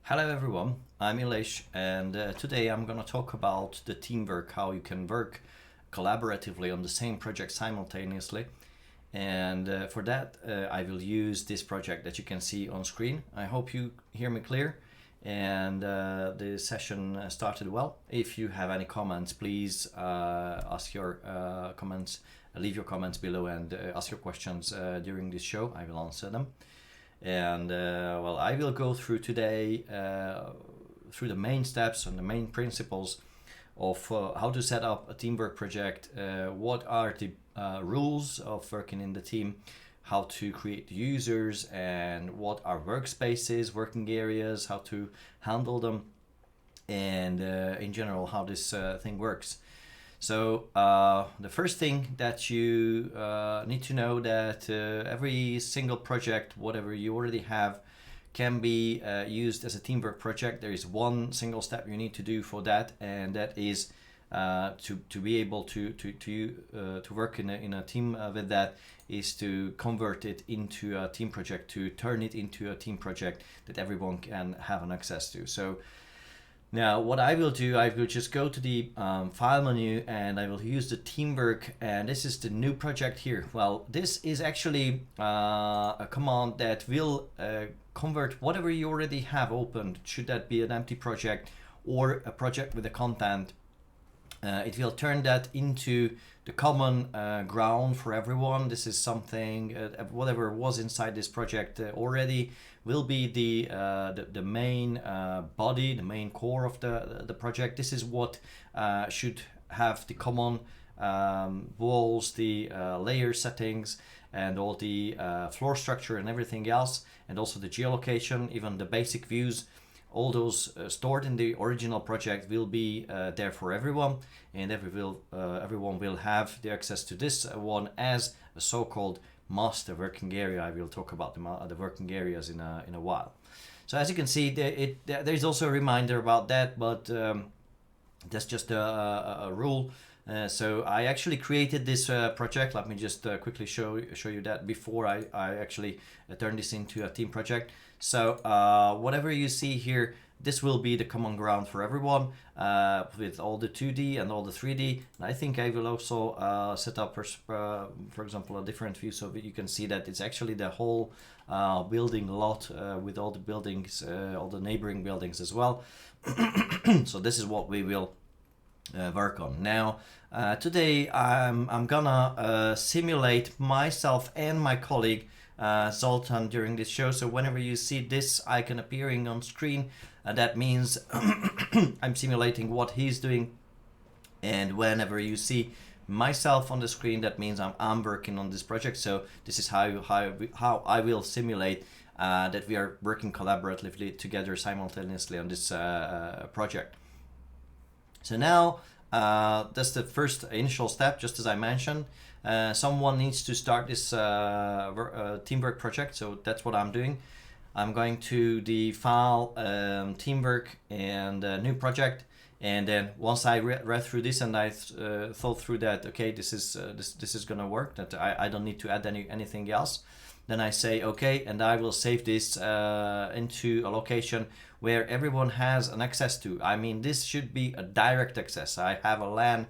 Hello everyone, I'm Elish, and today I'm going to talk about the teamwork, how you can work collaboratively on the same project simultaneously. And for that, I will use this project that you can see on screen. I hope you hear me clear, and the session started well. If you have any comments, please ask your comments, leave your comments below, and ask your questions during this show. I will answer them. And well, I will go through today through the main steps and the main principles of how to set up a teamwork project, what are the rules of working in the team, how to create users, and what are workspaces, working areas, how to handle them, and in general how this thing works. So the first thing that you need to know that every single project, whatever you already have, can be used as a teamwork project. There is one single step you need to do for that, and that is to be able to work in a team with that is to convert it into a team project, to turn it into a team project that everyone can have an access to. So now what I will do, I will just go to the file menu and I will use the teamwork, and this is the new project here. Well, this is actually a command that will convert whatever you already have opened, should that be an empty project or a project with a content. It will turn that into the common ground for everyone. This is something, whatever was inside this project already will be the main body, the main core of the project. This is what should have the common walls, the layer settings, and all the floor structure and everything else, and also the geolocation, even the basic views. All those stored in the original project will be there for everyone, and everyone will have the access to this one as a so-called master working area. I will talk about the working areas in a while. So as you can see, there is also a reminder about that, but that's just a rule. So I actually created this project. Let me just quickly show you that before I actually turn this into a team project. So whatever you see here, this will be the common ground for everyone with all the 2D and all the 3D. And I think I will also set up, for example, a different view so that you can see that it's actually the whole building lot with all the buildings, all the neighboring buildings as well. So this is what we will work on. Now, today I'm gonna simulate myself and my colleague Zoltan during this show. So whenever you see this icon appearing on screen, that means I'm simulating what he's doing. And whenever you see myself on the screen, that means I'm working on this project. So this is how I will simulate that we are working collaboratively together simultaneously on this project. So now that's the first initial step, just as I mentioned. Someone needs to start this teamwork project, so that's what I'm doing. I'm going to the file, teamwork, and new project, and then once I read through this and I thought through that, okay, this is gonna work, that I don't need to add anything else, then I say okay, and I will save this into a location where everyone has an access to. I mean, this should be a direct access. I have a LAN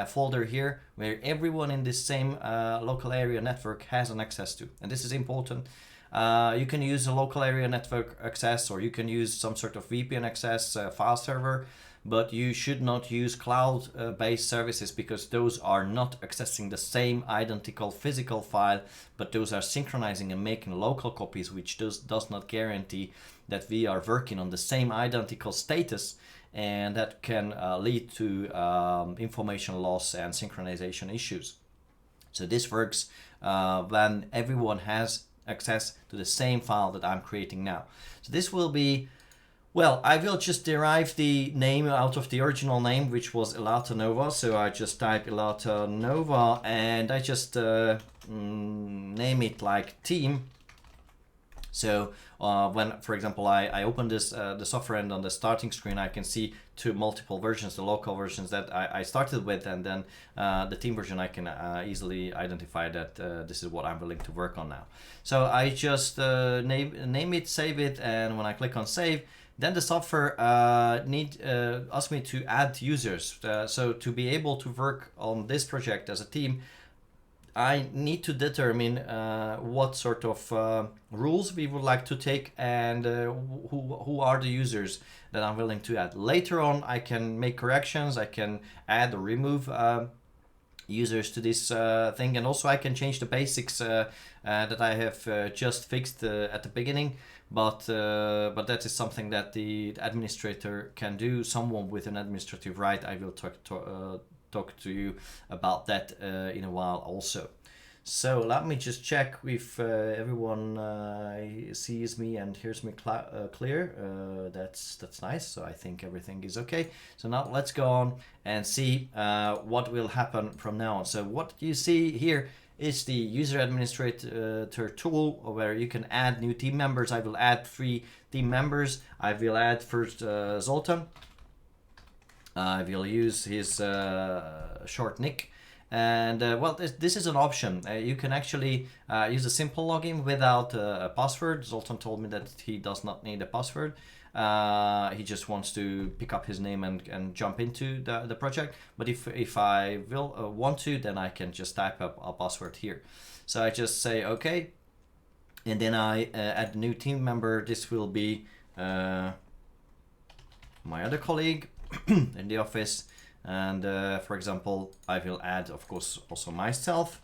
folder here where everyone in this same local area network has an access to, and this is important. You can use a local area network access, or you can use some sort of VPN access file server, but you should not use cloud-based services, because those are not accessing the same identical physical file, but those are synchronizing and making local copies, which does not guarantee that we are working on the same identical status, and that can lead to information loss and synchronization issues. So this works when everyone has access to the same file that I'm creating now. So this will be, well, I will just derive the name out of the original name, which was Elata Nova. So I just type Elata Nova and I just name it like team. So when, for example, I open this the software, and on the starting screen I can see two multiple versions, the local versions that I started with, and then the team version. I can easily identify that this is what I'm willing to work on now. So I just name it, save it, and when I click on save, Then the software asks me to add users. So to be able to work on this project as a team, I need to determine what sort of rules we would like to take and who are the users that I'm willing to add. Later on, I can make corrections, I can add or remove users to this thing, and also I can change the basics that I have just fixed at the beginning. But that is something that the administrator can do. Someone with an administrative right. I will talk to you about that in a while also. So let me just check if everyone sees me and hears me clear. That's nice. So I think everything is okay. So now let's go on and see what will happen from now on. So what you see here is the user administrator tool where you can add new team members. I will add 3 team members. I will add first Zoltan. I will use his short nick. And well, this is an option. You can actually use a simple login without a password. Zoltan told me that he does not need a password. He just wants to pick up his name and jump into the project. But if I will want to, then I can just type up a password here. So I just say okay, and then I add a new team member. This will be my other colleague in the office. And for example, I will add, of course, also myself.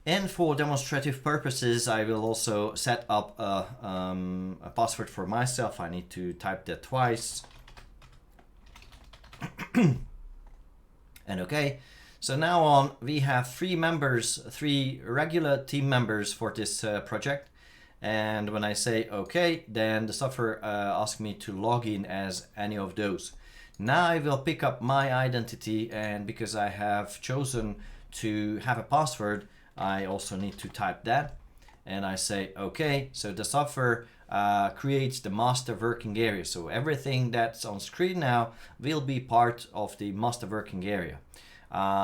And for demonstrative purposes, I will also set up a password for myself. I need to type that twice. And okay, so now on we have 3 members, 3 regular team members for this project. And when I say okay, then the software asks me to log in as any of those. Now I will pick up my identity, and because I have chosen to have a password, I also need to type that, and I say okay. So the software creates the master working area. So everything that's on screen now will be part of the master working area.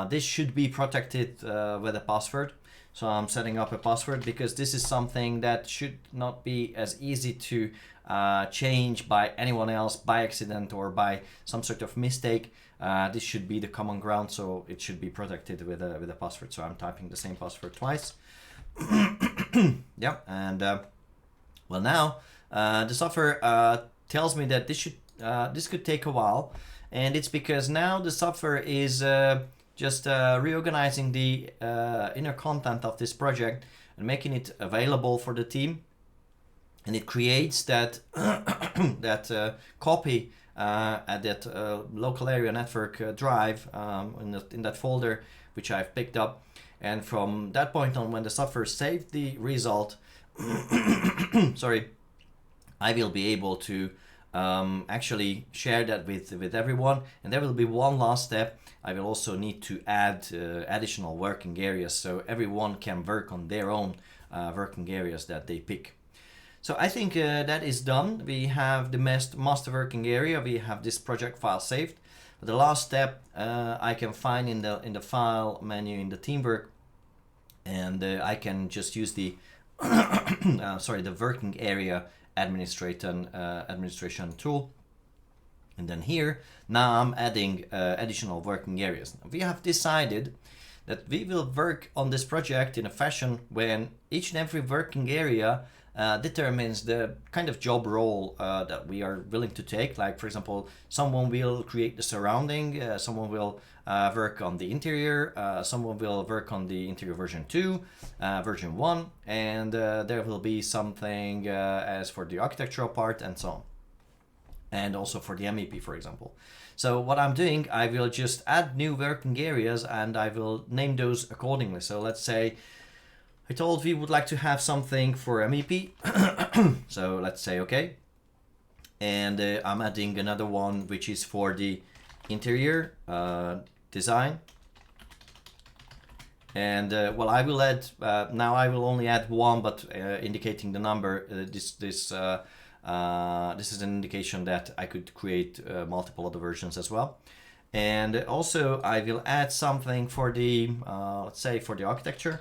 This should be protected with a password. So I'm setting up a password because this is something that should not be as easy to change by anyone else by accident or by some sort of mistake. This should be the common ground, so it should be protected with a password. So I'm typing the same password twice. Yeah, and well, now the software tells me that this could take a while, and it's because now the software is just reorganizing the inner content of this project and making it available for the team. And it creates that that copy at that local area network drive in that folder which I've picked up. And from that point on, when the software saved the result, sorry, I will be able to actually share that with everyone. And there will be one last step. I will also need to add additional working areas so everyone can work on their own working areas that they pick. So I think that is done. We have the master working area. We have this project file saved. The last step I can find in the file menu in the teamwork, and I can just use the the working area administration tool. And then here now I'm adding additional working areas. We have decided that we will work on this project in a fashion when each and every working area determines the kind of job role that we are willing to take. Like, for example, someone will create the surrounding, someone will work on the interior, someone will work on the interior version 2, version 1, and there will be something as for the architectural part and so on. And also for the MEP, for example. So what I'm doing, I will just add new working areas and I will name those accordingly. So let's say I told we would like to have something for MEP. So let's say okay. And I'm adding another one which is for the interior design. And well, I will add, now I will only add one, but indicating the number, this is an indication that I could create multiple other versions as well. And also I will add something for the, let's say for the architecture,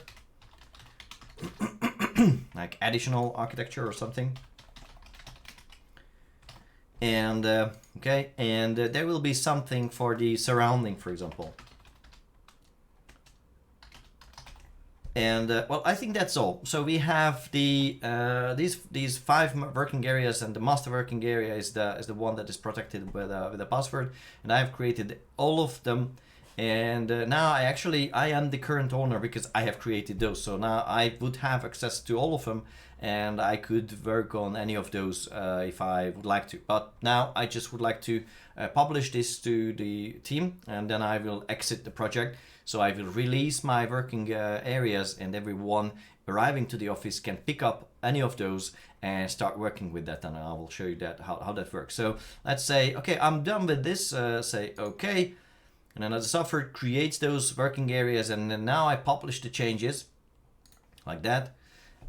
like additional architecture or something. And okay, and there will be something for the surrounding, for example. And well, I think that's all. So we have the these 5 working areas, and the master working area is the one that is protected with a password. And I have created all of them. And now I am the current owner because I have created those. So now I would have access to all of them, and I could work on any of those if I would like to. But now I just would like to publish this to the team, and then I will exit the project. So I will release my working areas, and everyone arriving to the office can pick up any of those and start working with that. And I will show you that how that works. So let's say, okay, I'm done with this. Say okay, and then the software creates those working areas, and then now I publish the changes like that.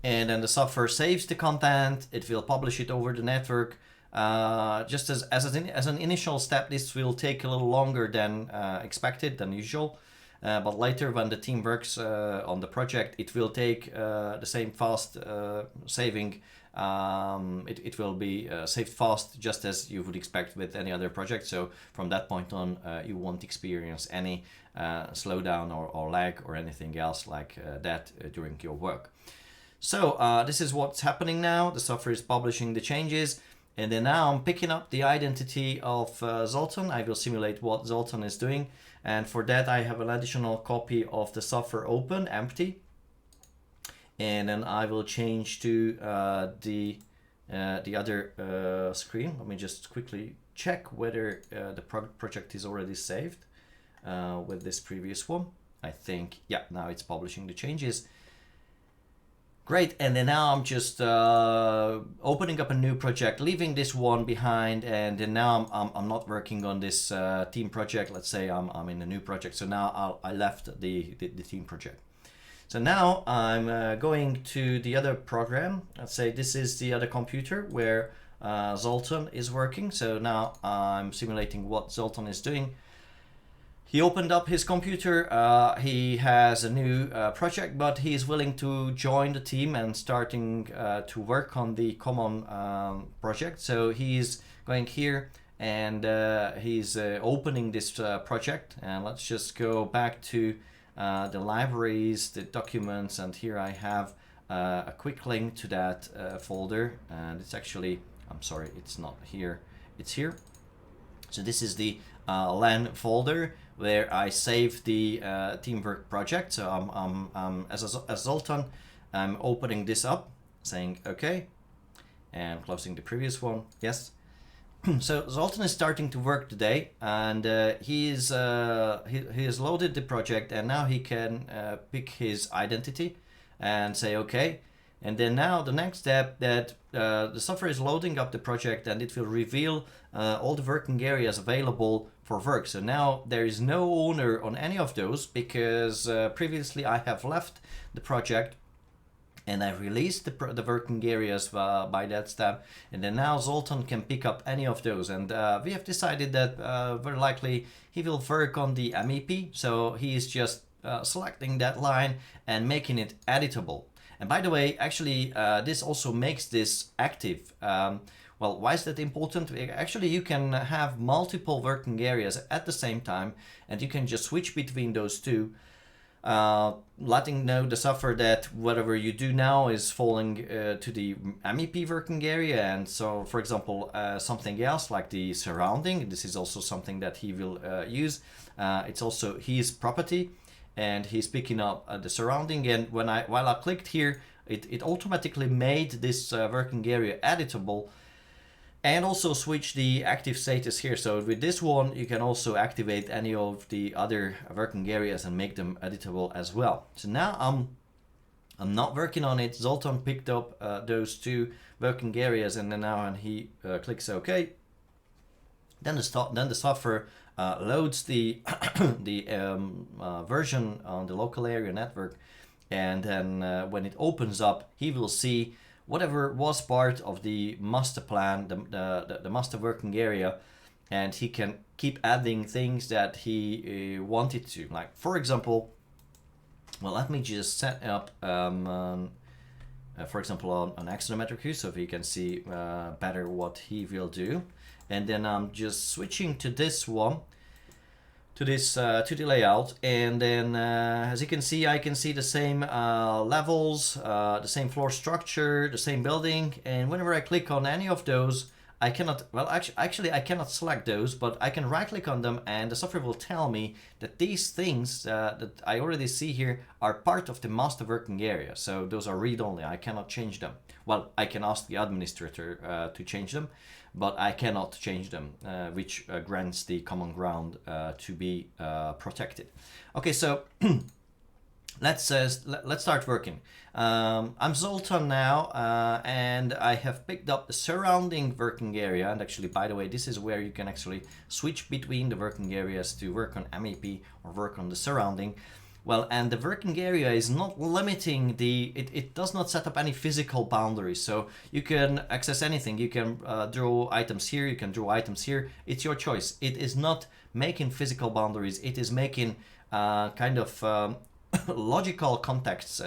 And then the software saves the content. It will publish it over the network. Just as an initial step, this will take a little longer than expected, than usual. But later, when the team works on the project, it will take the same fast saving. It will be saved fast, just as you would expect with any other project. So from that point on, you won't experience any slowdown or lag or anything else like that during your work. So this is what's happening now. The software is publishing the changes. And then now I'm picking up the identity of Zoltan. I will simulate what Zoltan is doing. And for that, I have an additional copy of the software open, empty. And then I will change to the other screen. Let me just quickly check whether the project is already saved with this previous one. I think, yeah, now it's publishing the changes. Great, and then now I'm just opening up a new project, leaving this one behind, and then now I'm not working on this team project. Let's say I'm in a new project, so now I left the team project. So now I'm going to the other program. Let's say this is the other computer where Zoltan is working. So now I'm simulating what Zoltan is doing. He opened up his computer. He has a new project, but he is willing to join the team and starting to work on the common project. So he's going here and he's opening this project. And let's just go back to the libraries, the documents, and here I have a quick link to that folder. And it's actually, I'm sorry, it's not here. It's here. So this is the LAN folder where I save the teamwork project. So I'm as Zoltan, I'm opening this up, saying okay, and closing the previous one. Yes. So Zoltan is starting to work today, and he has loaded the project, and now he can pick his identity and say okay. And then now the next step, that the software is loading up the project, and it will reveal all the working areas available for work. So now there is no owner on any of those because previously I have left the project and I released the working areas by that step. And then now Zoltan can pick up any of those. And we have decided that very likely he will work on the MEP. So he is just selecting that line and making it editable. And by the way, actually, this also makes this active. Well, why is that important? Actually, you can have multiple working areas at the same time, and you can just switch between those two, letting know the software that whatever you do now is falling to the MEP working area. And so, for example, something else like the surrounding, this is also something that he will use. It's also his property, and he's picking up the surrounding. And while I clicked here, it automatically made this working area editable, and also switch the active status here. So with this one, you can also activate any of the other working areas and make them editable as well. So now I'm not working on it. Zoltan picked up those two working areas, and then now when he clicks OK, then the software loads the version on the local area network, and then when it opens up, he will see whatever was part of the master plan, the master working area, and he can keep adding things that he wanted to. Like, for example, well, let me just set up, for example, an accelerometer queue so he can see better what he will do. and then I'm just switching to this one, to this 2D layout, and then as you can see, I can see the same levels, the same floor structure, the same building, and whenever I click on any of those, I cannot, well actually I cannot select those, but I can right click on them and the software will tell me that these things that I already see here are part of the master working area. So those are read-only, I cannot change them. Well, I can ask the administrator to change them, but I cannot change them, which grants the common ground to be protected. Okay, so let's start working. I'm Zoltan now, and I have picked up the surrounding working area. And actually, by the way, this is where you can actually switch between the working areas to work on MEP or work on the surrounding. Well, and the working area is not limiting it does not set up any physical boundaries. So you can access anything. You can draw items here, you can draw items here. It's your choice. It is not making physical boundaries. It is making kind of logical contexts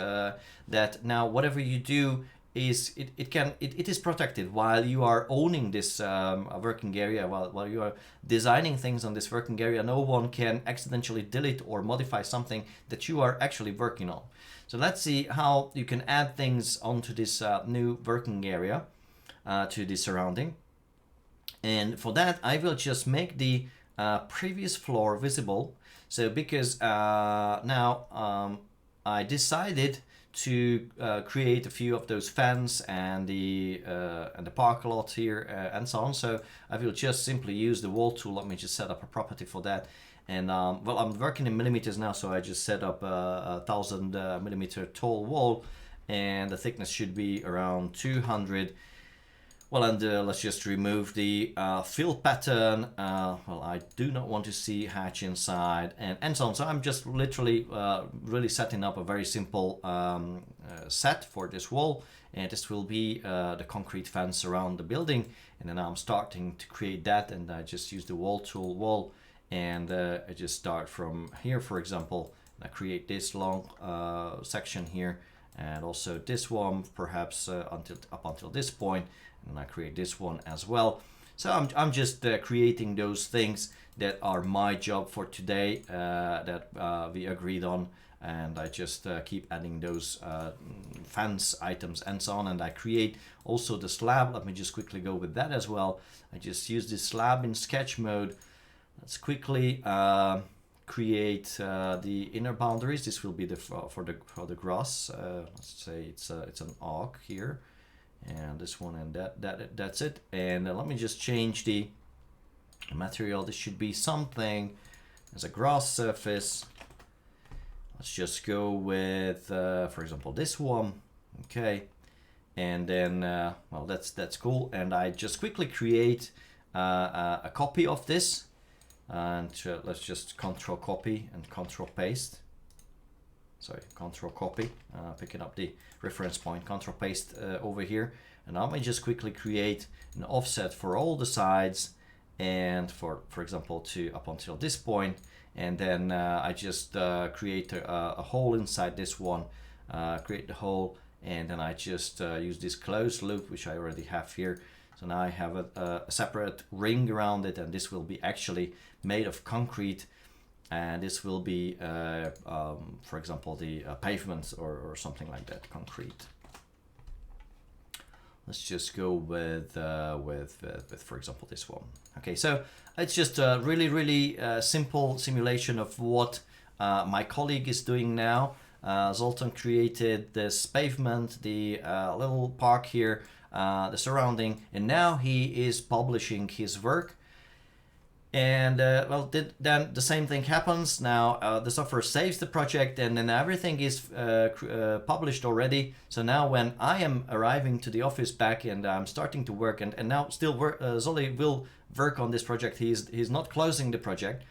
that now whatever you do is it is protected while you are owning this working area, while you are designing things on this working area. No one can accidentally delete or modify something that you are actually working on. So let's see how you can add things onto this new working area to the surrounding. And for that I will just make the previous floor visible. So because now I decided to create a few of those fans and the park a lot here and so on. So I will just simply use the wall tool. Let me just set up a property for that. And well, I'm working in millimeters now, so I just set up a 1000 millimeter tall wall, and the thickness should be around 200. Well, and let's just remove the fill pattern. Well, I do not want to see hatch inside and so on. So I'm just literally really setting up a very simple set for this wall. And this will be the concrete fence around the building. And then I'm starting to create that, and I just use the wall tool, and I just start from here, for example. And I create this long section here, and also this one, perhaps up until this point. And I create this one as well. So I'm just creating those things that are my job for today that we agreed on, and I just keep adding those fence items and so on. And I create also the slab. Let me just quickly go with that as well. I just use this slab in sketch mode. Let's quickly create the inner boundaries. This will be the for the grass. Let's say it's an arc here. And this one, and that's it. And let me just change the material. This should be something as a grass surface. Let's just go with for example this one. Okay, and then well, that's cool. And I just quickly create a copy of this, and let's just control copy and control paste. Sorry, control copy, picking up the reference point, control paste over here. And now I just quickly create an offset for all the sides, and for example to up until this point. And then I just create a hole inside this one, create the hole, and then I just use this closed loop, which I already have here. So now I have a separate ring around it, and this will be actually made of concrete. And this will be, for example, the pavements or something like that, concrete. Let's just go with for example, this one. Okay, so it's just a really simple simulation of what my colleague is doing now. Zoltan created this pavement, the little park here, the surrounding, and now he is publishing his work. And well, then the same thing happens. Now the software saves the project, and then everything is published already. So now when I am arriving to the office back and I'm starting to work, and now still Zoli will work on this project. He's not closing the project.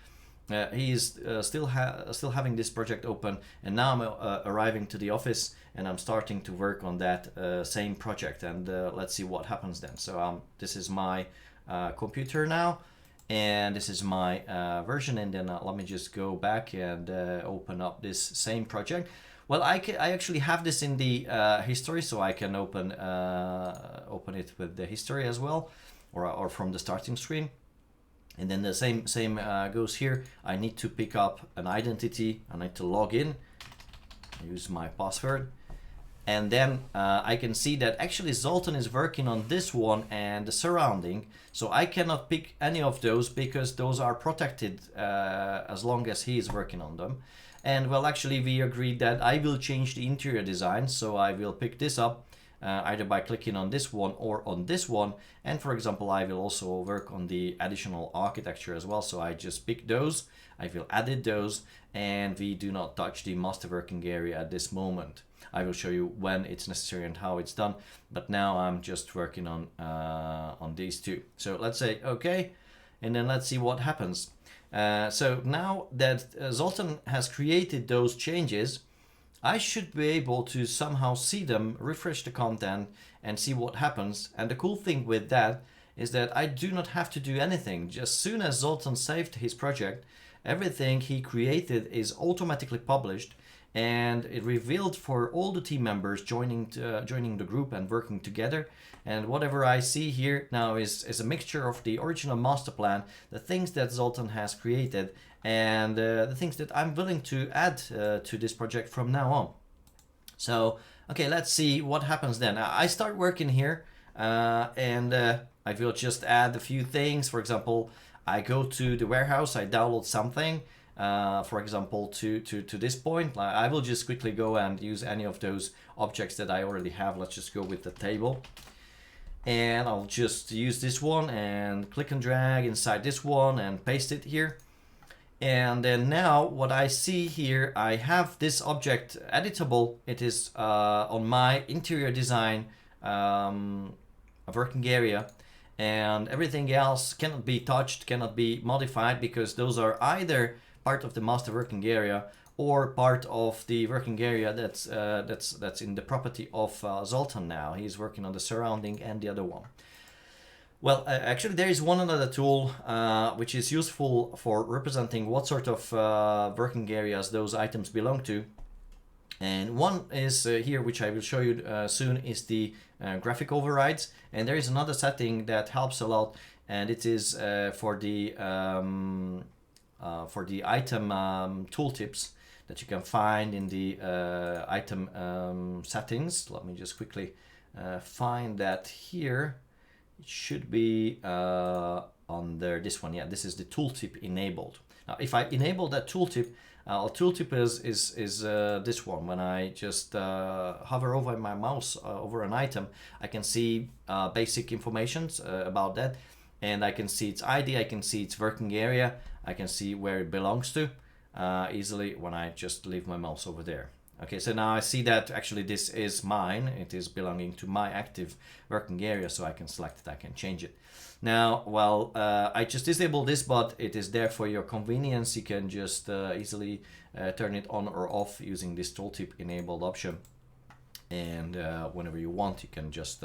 He is still having this project open, and now I'm arriving to the office and I'm starting to work on that same project. And let's see what happens then. So this is my computer now. And this is my version, and then let me just go back and open up this same project. Well, I actually have this in the history, so I can open it with the history as well, or from the starting screen. And then the same goes here. I need to pick up an identity. I need to log in, use my password. And then I can see that actually Zoltan is working on this one and the surrounding. So I cannot pick any of those because those are protected as long as he is working on them. And well, actually we agreed that I will change the interior design. So I will pick this up either by clicking on this one or on this one. And for example, I will also work on the additional architecture as well. So I just pick those, I will edit those, and we do not touch the master working area at this moment. I will show you when it's necessary and how it's done, but now I'm just working on these two. So let's say okay, and then let's see what happens. So now that Zoltan has created those changes, I should be able to somehow see them, refresh the content, and see what happens. And the cool thing with that is that I do not have to do anything. Just as soon as Zoltan saved his project, everything he created is automatically published, and it revealed for all the team members joining the group and working together. And whatever I see here now is a mixture of the original master plan, the things that Zoltan has created, and the things that I'm willing to add to this project from now on. So, okay, let's see what happens then. I start working here, and I will just add a few things. For example, I go to the warehouse, I download something. For example, to this point, I will just quickly go and use any of those objects that I already have. Let's just go with the table. And I'll just use this one and click and drag inside this one and paste it here. And then now what I see here, I have this object editable. It is on my interior design working area. And everything else cannot be touched, cannot be modified, because those are either part of the master working area or part of the working area that's in the property of Zoltan now. He's working on the surrounding and the other one. Well, actually there is one another tool which is useful for representing what sort of working areas those items belong to. And one is here, which I will show you soon, is the graphic overrides. And there is another setting that helps a lot, and it is for the item tooltips that you can find in the item settings. Let me just quickly find that here. It should be under this one. Yeah, this is the tooltip enabled. Now, if I enable that tooltip, tooltip is this one. When I just hover over my mouse over an item, I can see basic information about that, and I can see its ID, I can see its working area, I can see where it belongs to easily when I just leave my mouse over there. Okay, so now I see that actually this is mine. It is belonging to my active working area, so I can select it, I can change it. Now, well, I just disabled this, but it is there for your convenience. You can just easily turn it on or off using this tooltip enabled option. And whenever you want, you can just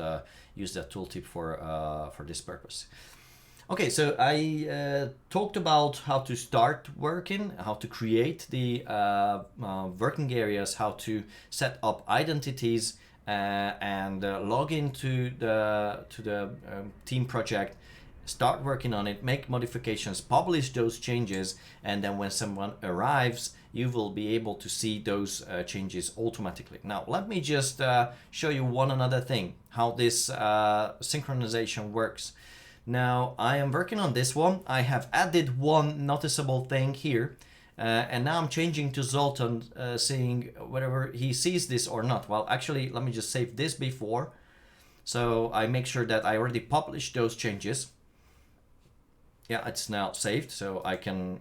use that tooltip for this purpose. Okay, so I talked about how to start working, how to create the working areas, how to set up identities, and log into the team project, start working on it, make modifications, publish those changes, and then when someone arrives, you will be able to see those changes automatically. Now, let me just show you one another thing, how this synchronization works. Now, I am working on this one. I have added one noticeable thing here, and now I'm changing to Zoltan, seeing whether he sees this or not. Well, actually, let me just save this before, so I make sure that I already published those changes. Yeah, it's now saved, so I can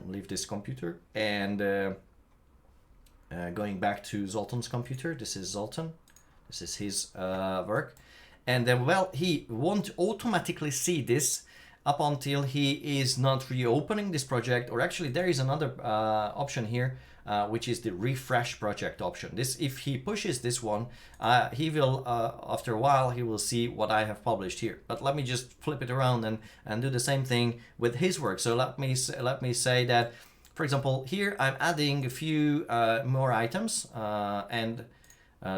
leave this computer, and going back to Zoltan's computer. This is Zoltan. This is his work. And then, well, he won't automatically see this up until he is not reopening this project. Or actually, there is another option here, which is the refresh project option. This, if he pushes this one, he will, after a while, he will see what I have published here. But let me just flip it around and do the same thing with his work. So let me say that, for example, here I'm adding a few more items, and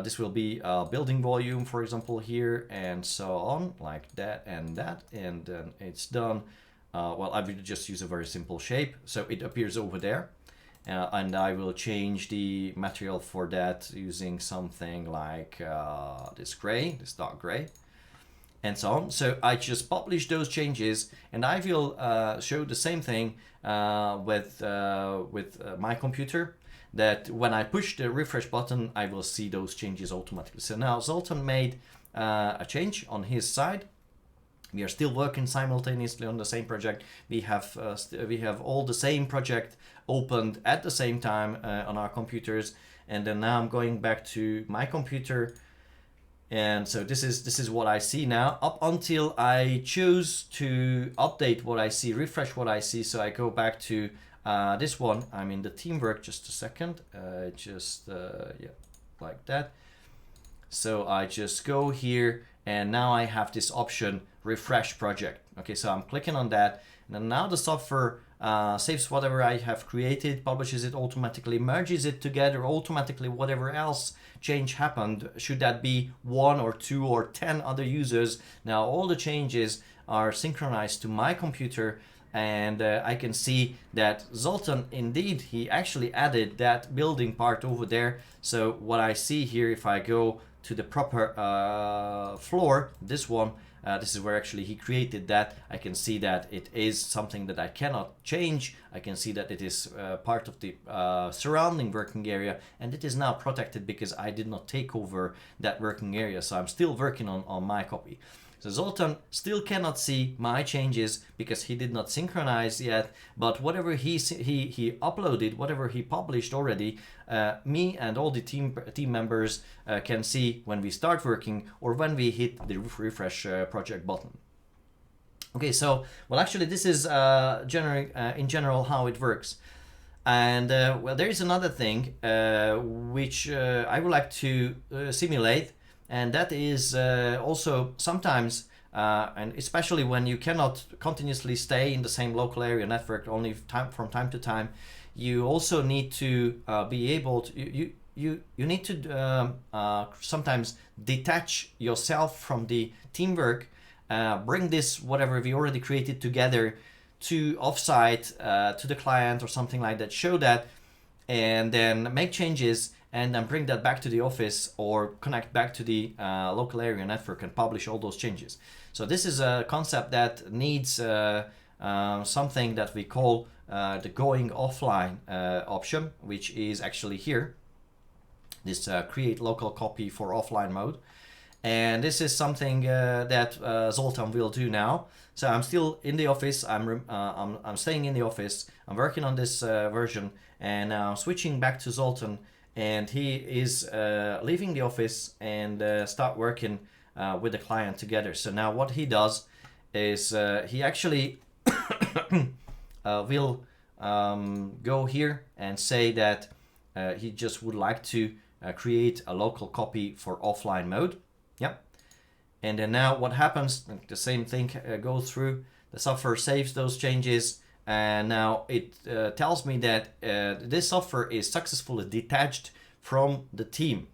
This will be a building volume, for example, here, and so on, like that, and then it's done. Well, I will just use a very simple shape, so it appears over there. And I will change the material for that using something like this gray, this dark gray, and so on. So I just publish those changes, and I will show the same thing with my computer, that when I push the refresh button, I will see those changes automatically. So now Zoltan made a change on his side. We are still working simultaneously on the same project. We have all the same project opened at the same time on our computers. And then now I'm going back to my computer, and so this is what I see now, up until I choose to update what I see, refresh what I see. So I go back to this one. I'm in the teamwork. Just a second. Yeah, like that. So I just go here, and now I have this option, refresh project. Okay, so I'm clicking on that, and then now the software saves whatever I have created, publishes it automatically, merges it together automatically, whatever else change happened, should that be 1 or 2 or 10 other users. Now all the changes are synchronized to my computer, and I can see that Zoltan, indeed, he actually added that building part over there. So what I see here, if I go to the proper floor, this one, this is where actually he created that. I can see that it is something that I cannot change. I can see that it is part of the surrounding working area, and it is now protected because I did not take over that working area. So I'm still working on my copy. So Zoltan still cannot see my changes because he did not synchronize yet, but whatever he uploaded, whatever he published already, me and all the team members can see when we start working or when we hit the refresh project button. Okay, so, well, actually this is in general how it works. And well, there is another thing which I would like to simulate. And that is also sometimes, and especially when you cannot continuously stay in the same local area network only from time to time, you also need to be able to, you need to sometimes detach yourself from the teamwork, bring this, whatever we already created together, to offsite, to the client or something like that, show that, and then make changes, and then bring that back to the office or connect back to the local area network and publish all those changes. So this is a concept that needs something that we call the going offline option, which is actually here, this create local copy for offline mode. And this is something that Zoltan will do now. So I'm still in the office, I'm staying in the office, I'm working on this version, and now switching back to Zoltan, and he is leaving the office and start working with the client together. So now what he does is he actually will go here and say that he just would like to create a local copy for offline mode. Yep. And then now what happens, the same thing goes through, the software saves those changes, and now it tells me that this software is successfully detached from the team.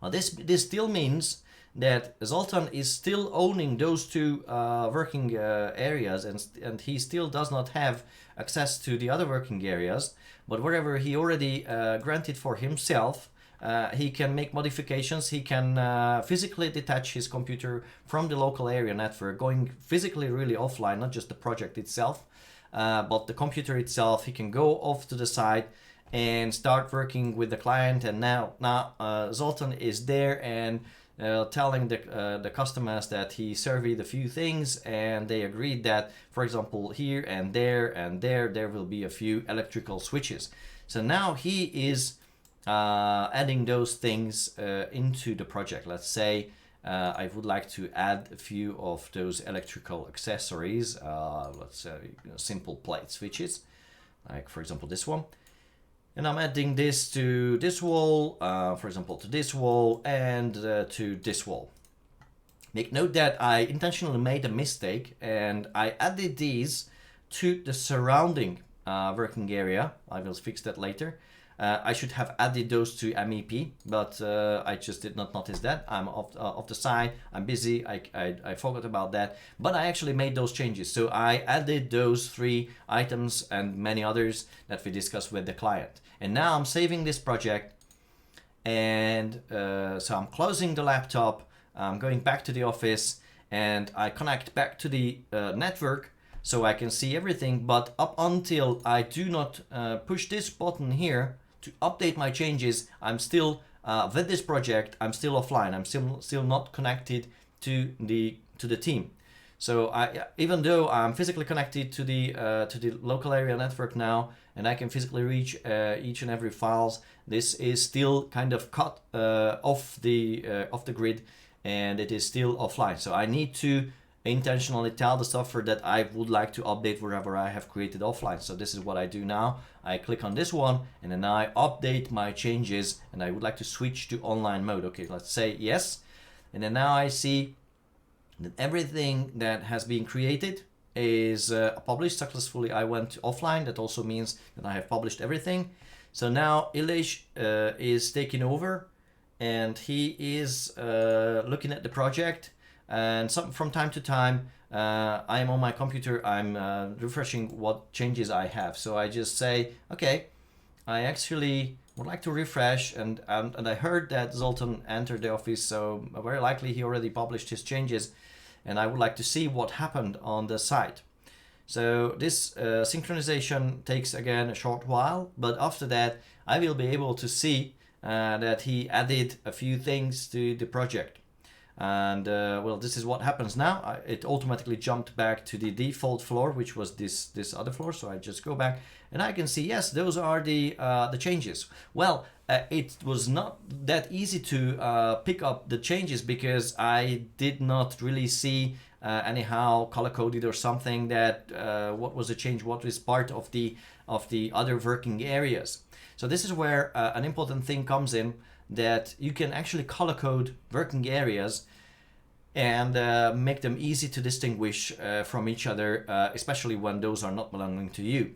Well, this still means that Zoltan is still owning those two working areas, and he still does not have access to the other working areas, but wherever he already granted for himself, he can make modifications. He can physically detach his computer from the local area network, going physically really offline, not just the project itself, but the computer itself. He can go off to the side and start working with the client. And now Zoltan is there and telling the customers that he surveyed a few things, and they agreed that, for example, here and there will be a few electrical switches. So now he is adding those things into the project. Let's say I would like to add a few of those electrical accessories, let's say simple plate switches, like for example this one. And I'm adding this to this wall, for example to this wall, and to this wall. Make note that I intentionally made a mistake and I added these to the surrounding working area. I will fix that later. I should have added those to MEP, but I just did not notice that. I'm off the side, I'm busy, I forgot about that, but I actually made those changes. So I added those 3 items and many others that we discussed with the client. And now I'm saving this project, and so I'm closing the laptop, I'm going back to the office, and I connect back to the network so I can see everything. But up until I do not push this button here to update my changes, I'm still with this project, I'm still offline. I'm still not connected to the team. So even though I'm physically connected to the local area network now, and I can physically reach each and every files, this is still kind of cut off the grid, and it is still offline. So I need to intentionally tell the software that I would like to update wherever I have created offline. So this is what I do now. I click on this one, and then I update my changes, and I would like to switch to online mode. Okay, let's say yes. And then now I see that everything that has been created is published successfully. I went offline. That also means that I have published everything. So now Ilish is taking over, and he is looking at the project, and from time to time I am on my computer, I'm refreshing what changes I have. So I just say, okay, I actually would like to refresh, and I heard that Zoltan entered the office, so very likely he already published his changes, and I would like to see what happened on the site. So this synchronization takes again a short while, but after that I will be able to see that he added a few things to the project. And well, this is what happens now. It automatically jumped back to the default floor, which was this other floor. So I just go back, and I can see, yes, those are the changes. Well, it was not that easy to pick up the changes, because I did not really see anyhow color coded or something that what was the change, what is part of the other working areas. So this is where an important thing comes in, that you can actually color code working areas and make them easy to distinguish from each other, especially when those are not belonging to you.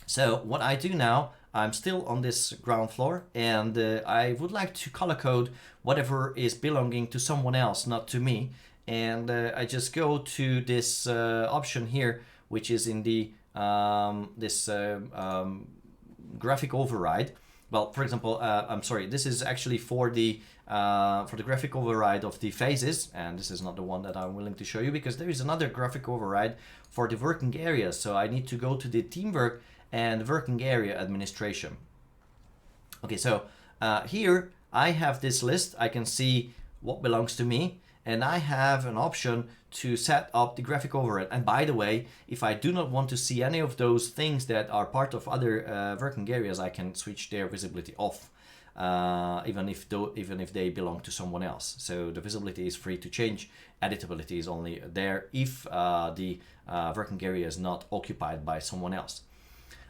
So what I do now, I'm still on this ground floor, and I would like to color code whatever is belonging to someone else, not to me. And I just go to this option here, which is in the graphic override. Well, for example, I'm sorry, this is actually for the graphic override of the phases, and this is not the one that I'm willing to show you, because there is another graphic override for the working areas. So I need to go to the teamwork and working area administration. Okay, so here I have this list. I can see what belongs to me, and I have an option to set up the graphic override. And by the way, if I do not want to see any of those things that are part of other working areas, I can switch their visibility off, even if they belong to someone else. So the visibility is free to change. Editability is only there if the working area is not occupied by someone else.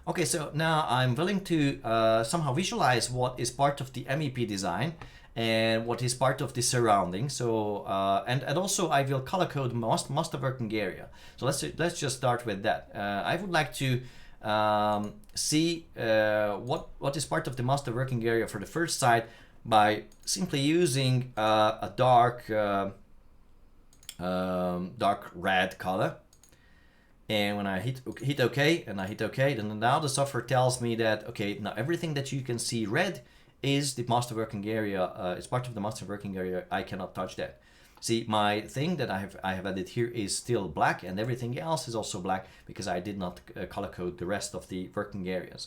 Okay, so now I'm willing to somehow visualize what is part of the MEP design and what is part of the surrounding. So and also I will color code master working area. So let's just start with that. I would like to see what is part of the master working area for the first site by simply using a dark red color. And when I hit OK, and I hit OK, then now the software tells me that, okay, now everything that you can see red is the master working area. It's part of the master working area. I cannot touch that. See, my thing that I have added here is still black, and everything else is also black, because I did not color code the rest of the working areas.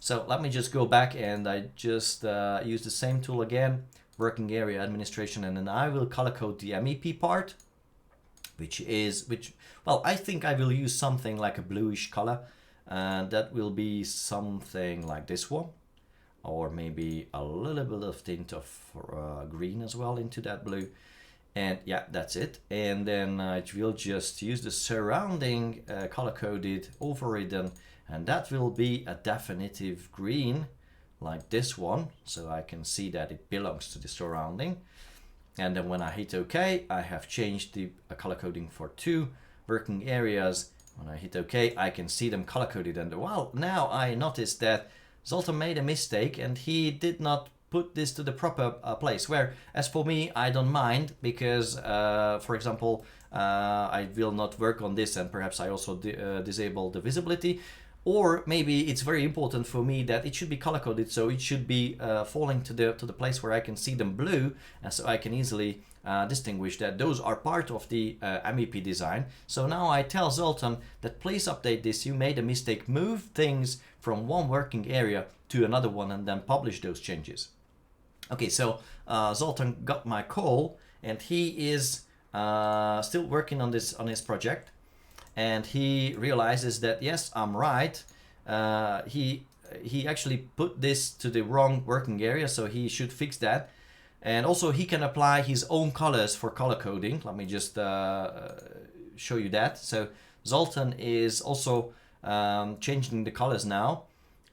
So let me just go back, and I just use the same tool again, working area administration, and then I will color code the MEP part, which well, I think I will use something like a bluish color, and that will be something like this one, or maybe a little bit of tint of green as well into that blue. And yeah, that's it. And then I will just use the surrounding color coded overridden, and that will be a definitive green like this one, so I can see that it belongs to the surrounding. And then when I hit OK, I have changed the color coding for 2 working areas. When I hit OK, I can see them color coded. And well, now I noticed that Zoltan made a mistake and he did not put this to the proper place. Where, as for me, I don't mind because, for example, I will not work on this, and perhaps I also disable the visibility. Or maybe it's very important for me that it should be color coded, so it should be falling to the place where I can see them blue, and so I can easily distinguish that those are part of the MEP design. So now I tell Zoltan that please update this. You made a mistake. Move things from one working area to another one, and then publish those changes. Okay, so Zoltan got my call, and he is still working on his project, and he realizes that yes, I'm right. He actually put this to the wrong working area, so he should fix that. And also he can apply his own colors for color coding. Let me just show you that. So Zoltan is also changing the colors now,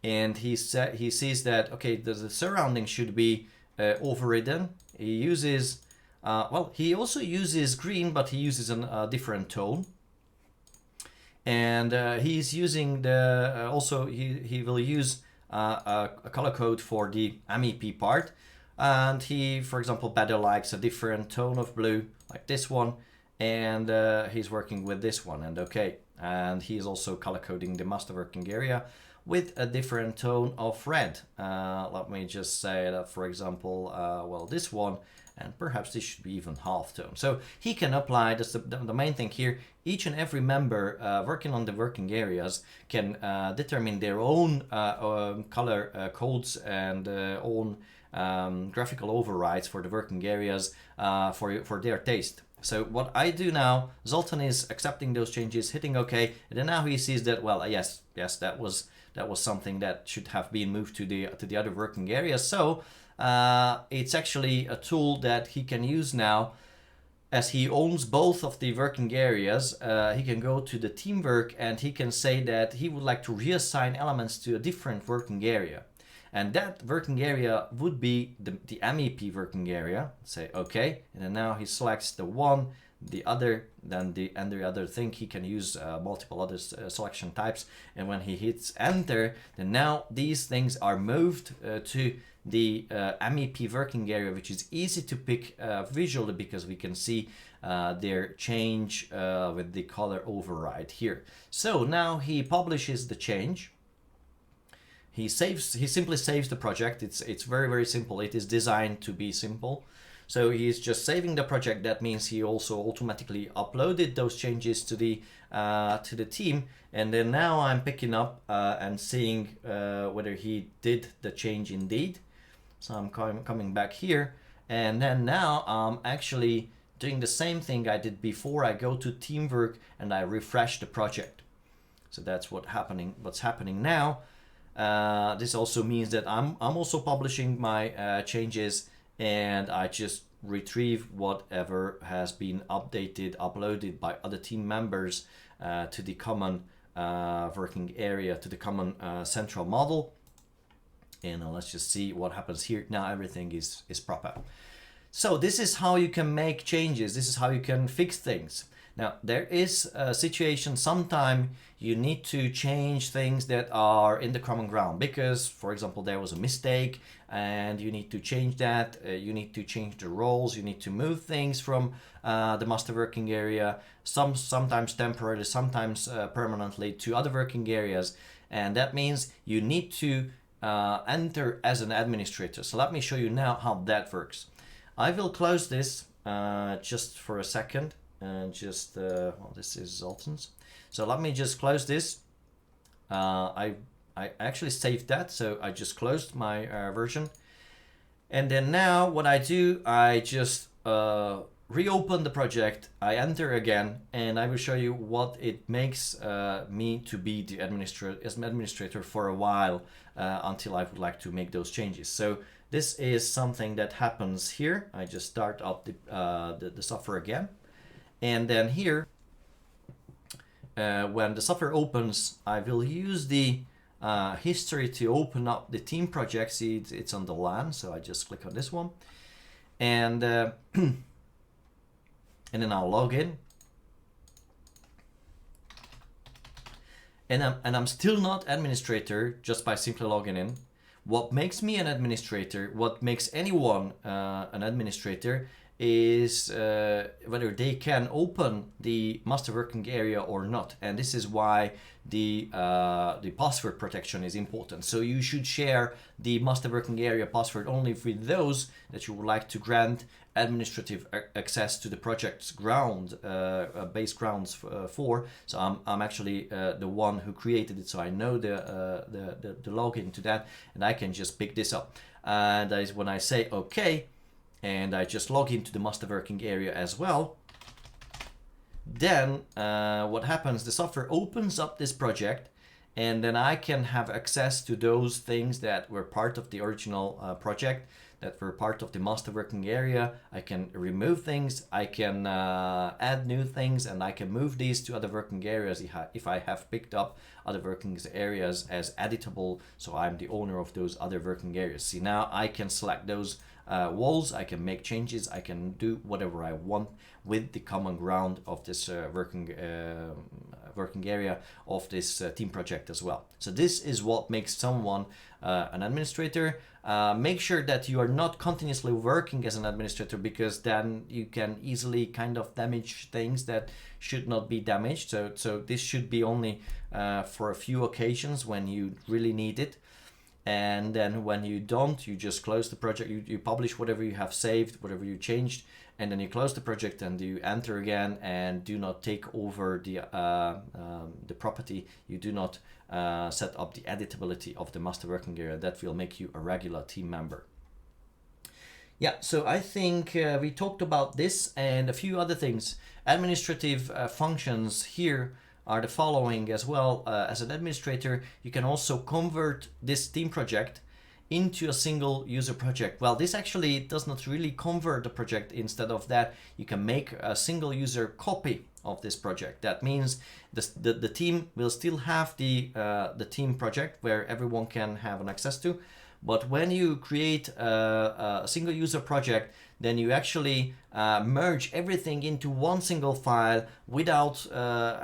and he sees that okay, the surrounding should be overridden. He uses well, he also uses green, but he uses a different tone. And he's using the also he will use a color code for the MEP part, and he, for example, better likes a different tone of blue like this one, and he's working with this one, and okay, and he's also color coding the master working area with a different tone of red. Let me just say that, for example, well, this one, and perhaps this should be even half tone. So he can apply, that's the main thing here, each and every member working on the working areas can determine their own color codes and own graphical overrides for the working areas for their taste. So what I do now, Zoltan is accepting those changes, hitting OK, and then now he sees that, well, yes, that was something that should have been moved to the other working areas. So it's actually a tool that he can use now, as he owns both of the working areas. He can go to the teamwork and he can say that he would like to reassign elements to a different working area. And that working area would be the MEP working area. Say okay, and then now he selects the one, the other, then the other thing. He can use multiple other selection types, and when he hits enter, then now these things are moved to the MEP working area, which is easy to pick visually because we can see their change with the color override here. So now he publishes the change. He simply saves the project. It's very, very simple. It is designed to be simple. So he's just saving the project. That means he also automatically uploaded those changes to the team. And then now I'm picking up and seeing whether he did the change indeed. So I'm coming back here, and then now I'm actually doing the same thing I did before. I go to teamwork and I refresh the project. So that's what's happening now. This also means that I'm also publishing my changes, and I just retrieve whatever has been uploaded by other team members to the common working area, to the common central model. And let's just see what happens here. Now everything is proper. So this is how you can make changes. This is how you can fix things. Now there is a situation sometime you need to change things that are in the common ground, because, for example, there was a mistake and you need to change that. You need to change the roles. You need to move things from the master working area, sometimes temporarily, sometimes permanently, to other working areas. And that means you need to enter as an administrator. So let me show you now how that works. I will close this just for a second, and well, this is Zoltan's. So let me just close this. I actually saved that, so I just closed my version. And then now what I do, I just reopen the project, I enter again, and I will show you what it makes me to be the administrator for a while until I would like to make those changes. So this is something that happens here. I just start up the software again, and then here when the software opens, I will use the history to open up the team project. See, it's on the LAN, so I just click on this one, and and then I'll log in. and I'm still not administrator just by simply logging in. What makes me an administrator, what makes anyone an administrator, is whether they can open the master working area or not. And this is why the password protection is important. So you should share the master working area password only with those that you would like to grant administrative access to the project's base grounds for. So I'm actually the one who created it, so I know the login to that, and I can just pick this up. And that is when I say okay, and I just log into the master working area as well. Then what happens? The software opens up this project, and then I can have access to those things that were part of the original project, that were part of the master working area. I can remove things, I can add new things, and I can move these to other working areas if I have picked up other working areas as editable, so I'm the owner of those other working areas. See, now I can select those walls, I can make changes, I can do whatever I want with the common ground of this working area of this team project as well. So this is what makes someone an administrator. Make sure that you are not continuously working as an administrator, because then you can easily kind of damage things that should not be damaged. So this should be only for a few occasions when you really need it. And then when you don't, you just close the project, you publish whatever you have saved, whatever you changed, and then you close the project and you enter again, and do not take over the property. You do not set up the editability of the master working area. That will make you a regular team member. Yeah, so I think we talked about this and a few other things. Administrative functions here are the following as well. As an administrator, you can also convert this team project into a single user project. Well, this actually does not really convert the project. Instead of that, you can make a single user copy of this project. That means the team will still have the team project where everyone can have an access to. But when you create a single user project, then you actually merge everything into one single file without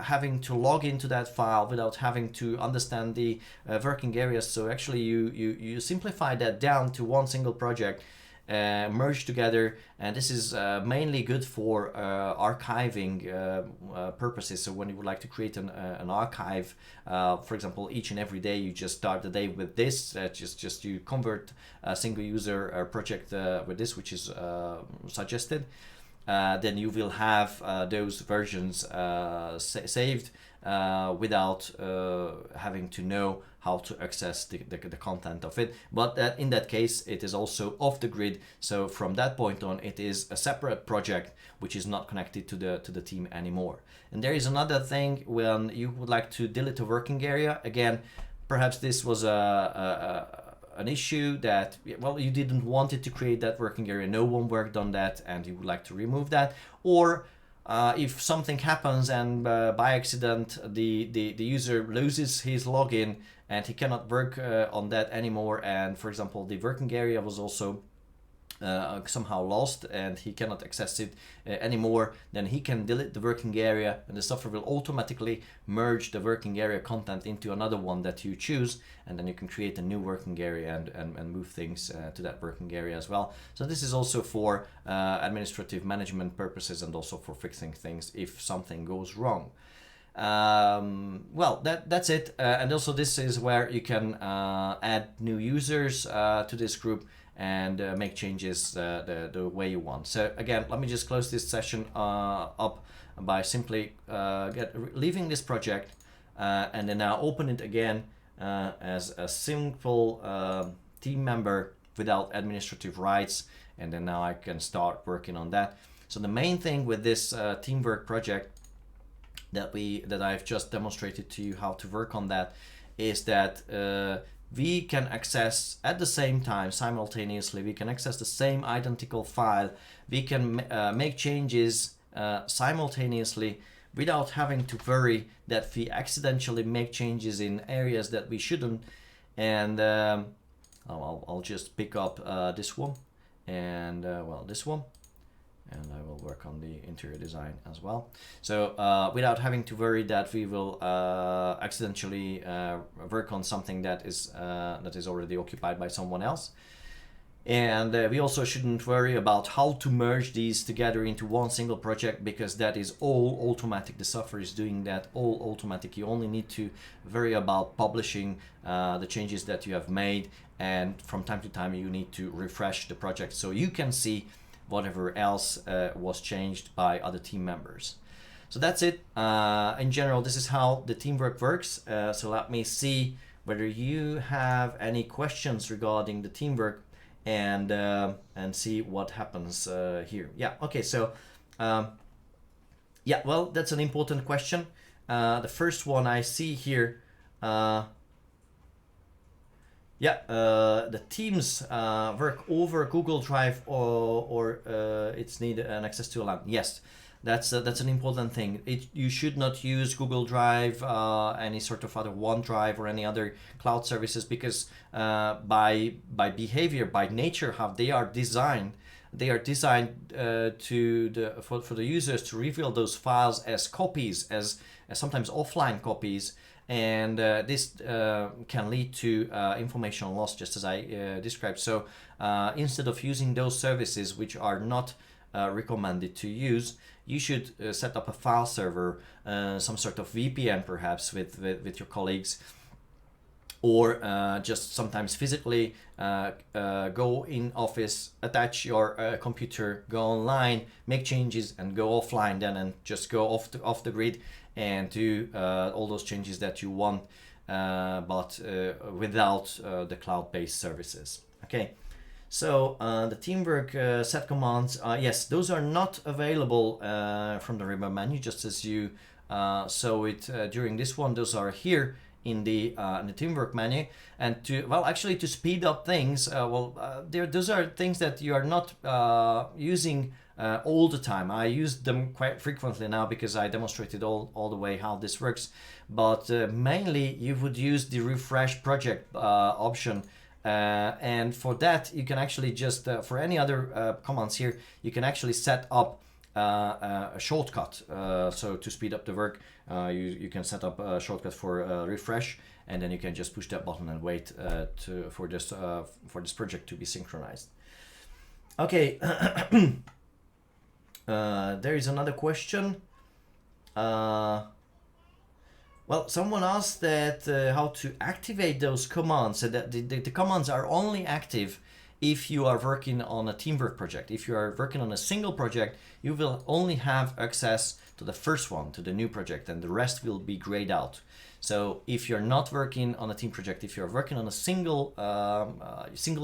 having to log into that file, without having to understand the working areas. So actually you simplify that down to one single project, merged together, and this is mainly good for archiving purposes. So when you would like to create an archive, for example, each and every day, you just start the day with this, just you convert a single user project with this, which is suggested. Then you will have those versions saved without having to know how to access the content of it. But in that case, it is also off the grid. So from that point on, it is a separate project which is not connected to the team anymore. And there is another thing when you would like to delete a working area. Again, perhaps this was an issue that, well, you didn't want it to create that working area. No one worked on that, and you would like to remove that. Or if something happens and by accident the user loses his login and he cannot work on that anymore, and for example the working area was also somehow lost and he cannot access it anymore, then he can delete the working area, and the software will automatically merge the working area content into another one that you choose, and then you can create a new working area and move things to that working area as well. So this is also for administrative management purposes, and also for fixing things if something goes wrong. Well, that's it. And also this is where you can add new users to this group and make changes the way you want. So again, let me just close this session up by simply leaving this project and then now open it again as a simple team member without administrative rights, and then now I can start working on that. So the main thing with this teamwork project that I've just demonstrated to you how to work on that is that we can access at the same time, simultaneously, we can access the same identical file. We can make changes simultaneously without having to worry that we accidentally make changes in areas that we shouldn't. And I'll just pick up this one and well, this one, and I will work on the interior design as well. So without having to worry that we will accidentally work on something that is already occupied by someone else. And we also shouldn't worry about how to merge these together into one single project, because that is all automatic. The software is doing that all automatic. You only need to worry about publishing the changes that you have made, and from time to time you need to refresh the project so you can see whatever else was changed by other team members. So that's it. In general, this is how the teamwork works. So let me see whether you have any questions regarding the teamwork, and see what happens here. Yeah, okay, so yeah, well, that's an important question. The first one I see here, the teams work over Google Drive, or it's need an access to a LAN. Yes, that's an important thing. You should not use Google Drive, any sort of other OneDrive or any other cloud services, because by behavior, by nature, how they are designed for the users to reveal those files as copies, as sometimes offline copies, and this can lead to information loss, just as I described. So instead of using those services which are not recommended to use, you should set up a file server, some sort of VPN perhaps with your colleagues, or just sometimes physically go in office, attach your computer, go online, make changes, and go offline then, and just go off the grid and do all those changes that you want, but without the cloud-based services. Okay. So the teamwork set commands, yes, those are not available from the ribbon menu, just as you saw it during this one. Those are here in the teamwork menu. And to speed up things, those are things that you are not using all the time. I use them quite frequently now because I demonstrated all the way how this works. But mainly you would use the refresh project option. And for that, you can actually just, for any other commands here, you can actually set up a shortcut. So to speed up the work, you can set up a shortcut for refresh, and then you can just push that button and wait for this project to be synchronized. Okay, there is another question. Well, someone asked that how to activate those commands, so that the commands are only active if you are working on a teamwork project. If you are working on a single project, you will only have access to the first one, to the new project, and the rest will be grayed out. So if you're not working on a team project, if you're working on a single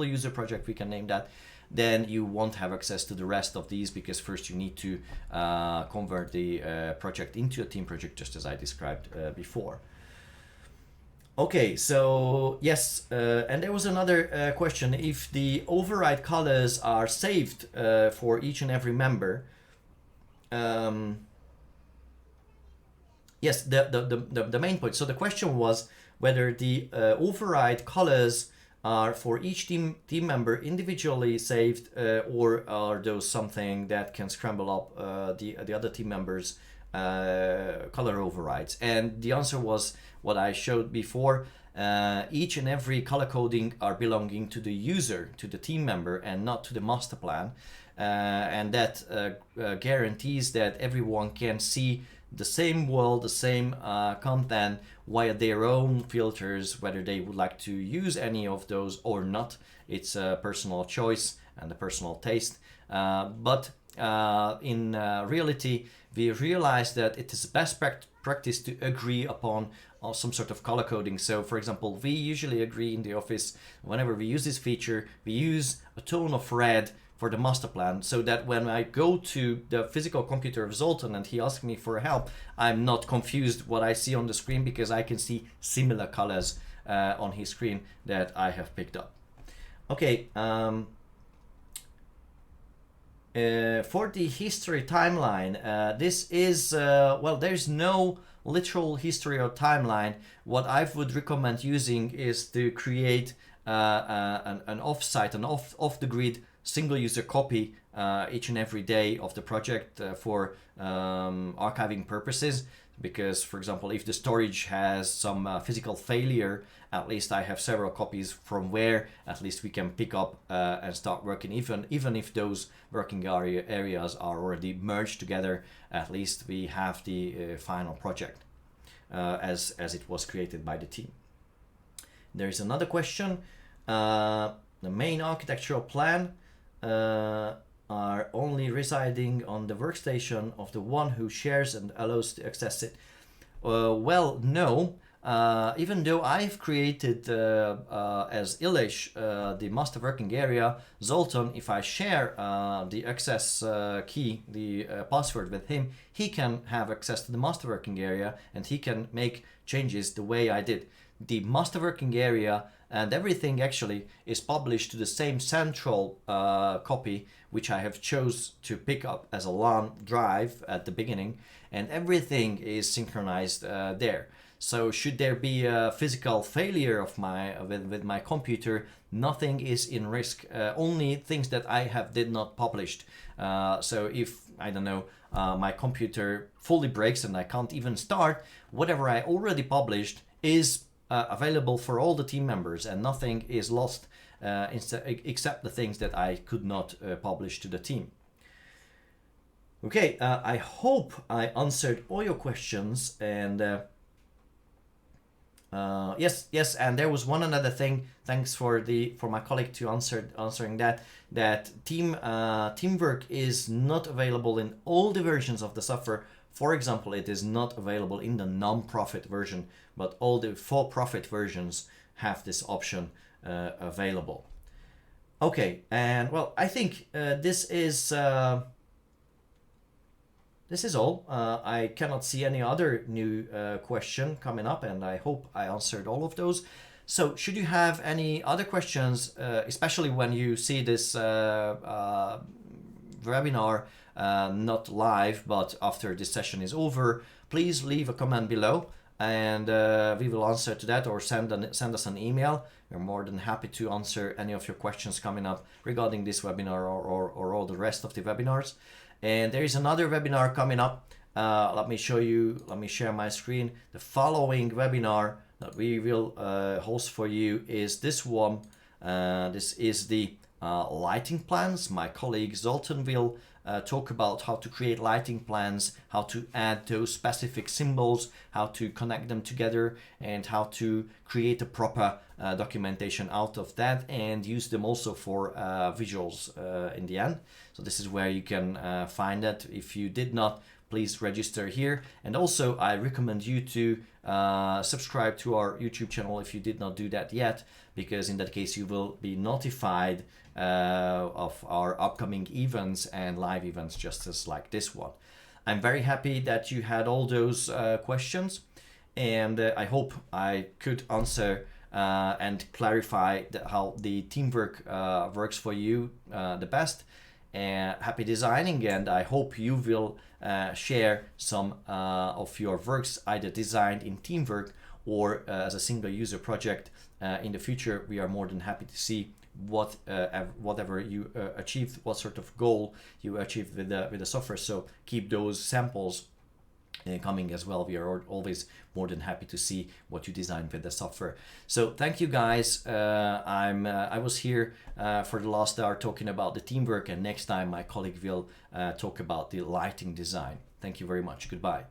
user project, we can name that, then you won't have access to the rest of these, because first you need to convert the project into a team project, just as I described before. Okay, so yes, and there was another question. If the override colors are saved for each and every member, yes, the main point. So the question was whether the override colors are for each team member individually saved, or are those something that can scramble up the other team members' color overrides? And the answer was what I showed before. Each and every color coding are belonging to the user, to the team member, and not to the master plan. And that guarantees that everyone can see the same world, the same content via their own filters, whether they would like to use any of those or not. It's a personal choice and a personal taste. But in reality, we realize that it is best practice to agree upon some sort of color coding. So for example, we usually agree in the office, whenever we use this feature, we use a tone of red for the master plan, so that when I go to the physical computer of Zoltan and he asks me for help, I'm not confused what I see on the screen, because I can see similar colors on his screen that I have picked up. Okay, for the history timeline, this is, well, there's no literal history or timeline. What I would recommend using is to create an off-site, an off the grid single user copy each and every day of the project for archiving purposes. Because, for example, if the storage has some physical failure, at least I have several copies from where at least we can pick up and start working. Even if those working areas are already merged together, at least we have the final project as it was created by the team. There is another question. The main architectural plan are only residing on the workstation of the one who shares and allows to access it. Well, no. Even though I've created as Ilish the master working area, Zoltan, if I share the access key, the password with him, he can have access to the master working area and he can make changes the way I did. The master working area and everything actually is published to the same central copy, which I have chose to pick up as a LAN drive at the beginning, and everything is synchronized there. So should there be a physical failure of with my computer, nothing is in risk. Only things that I did not published. So if, I don't know, my computer fully breaks and I can't even start, whatever I already published is available for all the team members, and nothing is lost except the things that I could not publish to the team. Okay, I hope I answered all your questions, and yes, and there was one another thing. Thanks for my colleague to answering that teamwork is not available in all the versions of the software. For example, it is not available in the non-profit version, but all the for-profit versions have this option available. Okay, and well, I think this is all. I cannot see any other new question coming up, and I hope I answered all of those. So should you have any other questions, especially when you see this webinar not live, but after this session is over, please leave a comment below, and we will answer to that, or send us an email. We're more than happy to answer any of your questions coming up regarding this webinar or all the rest of the webinars. And there is another webinar coming up. Let me share my screen. The following webinar that we will host for you is this one. This is the lighting plans. My colleague Zoltan will talk about how to create lighting plans, how to add those specific symbols, how to connect them together, and how to create a proper documentation out of that and use them also for visuals in the end. So this is where you can find that. If you did not, please register here. And also I recommend you to subscribe to our YouTube channel if you did not do that yet, because in that case you will be notified of our upcoming events and live events, just as like this one. I'm very happy that you had all those questions, and I hope I could answer and clarify how the teamwork works for you the best. Happy designing, and I hope you will share some of your works either designed in teamwork or as a single user project in the future. We are more than happy to see whatever you achieved, what sort of goal you achieved with the software. So keep those samples coming as well. We are always more than happy to see what you designed with the software. So thank you guys. I was here for the last hour talking about the teamwork, and next time my colleague will talk about the lighting design. Thank you very much. Goodbye.